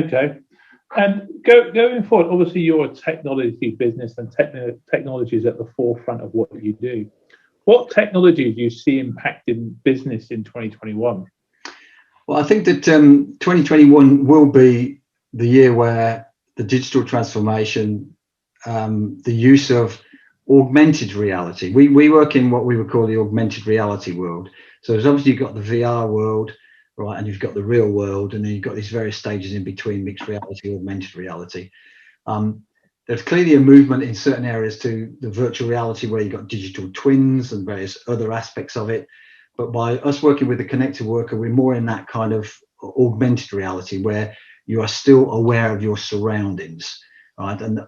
Okay. And going forward, obviously you're a technology business, and technology is at the forefront of what you do. What technologies do you see impacting business in 2021? Well, I think that 2021 will be the year where the digital transformation, the use of augmented reality. We work in what we would call the augmented reality world. So there's obviously you've got the VR world, right, and you've got the real world, and then you've got these various stages in between: mixed reality, augmented reality. There's clearly a movement in certain areas to the virtual reality, where you've got digital twins and various other aspects of it. But by us working with the connected worker, we're more in that kind of augmented reality where you are still aware of your surroundings, right? And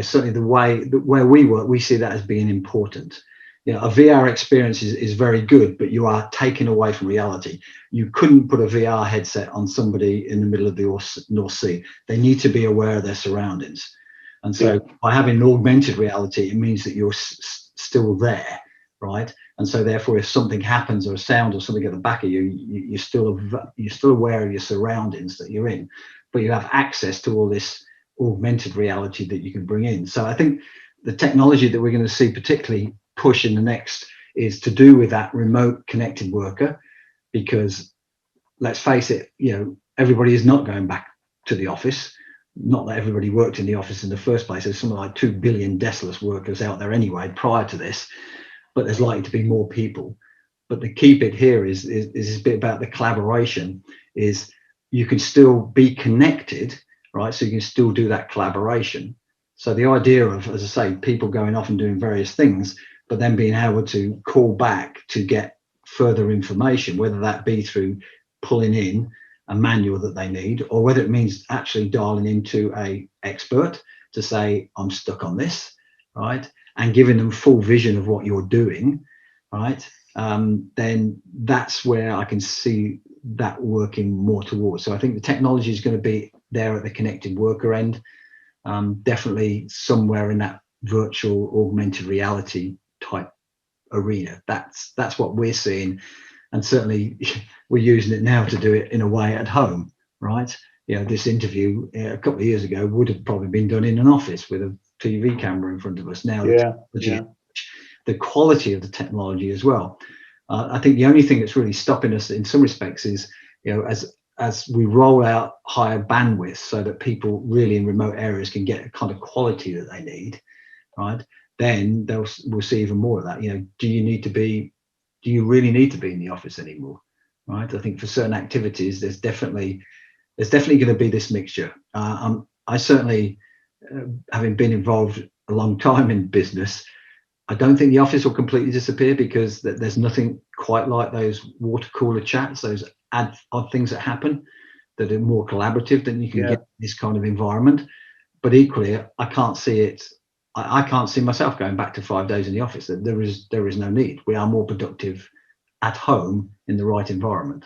certainly where we work, we see that as being important. A VR experience is very good, but you are taken away from reality. You couldn't put a VR headset on somebody in the middle of the North Sea. They need to be aware of their surroundings. And so by having augmented reality, it means that you're still there, right? And so therefore, if something happens, or a sound or something at the back of you, you're still aware of your surroundings that you're in, but you have access to all this augmented reality that you can bring in. So I think the technology that we're going to see particularly push in the next is to do with that remote connected worker, because let's face it, everybody is not going back to the office. Not that everybody worked in the office in the first place. There's something like 2 billion deskless workers out there anyway prior to this, but there's likely to be more people. But the key bit here is a bit about the collaboration. Is you can still be connected, right? So you can still do that collaboration. So the idea of, as I say, people going off and doing various things, but then being able to call back to get further information, whether that be through pulling in a manual that they need, or whether it means actually dialing into a expert to say, I'm stuck on this, right? And giving them full vision of what you're doing, right? Then that's where I can see that working more towards. So I think the technology is going to be there at the connected worker end, definitely somewhere in that virtual augmented reality type arena. That's what we're seeing, and certainly we're using it now to do it in a way at home, right? This interview a couple of years ago would have probably been done in an office with a TV camera in front of us. Now the quality of the technology as well. I think the only thing that's really stopping us in some respects is, as we roll out higher bandwidth so that people really in remote areas can get the kind of quality that they need, right? Then we'll see even more of that. Do you really need to be in the office anymore, right? I think for certain activities, there's definitely going to be this mixture. I certainly, having been involved a long time in business, I don't think the office will completely disappear, because there's nothing quite like those water cooler chats, those odd things that happen that are more collaborative than you can get in this kind of environment. But equally, I can't see it. I can't see myself going back to 5 days in the office. There is no need. We are more productive at home in the right environment.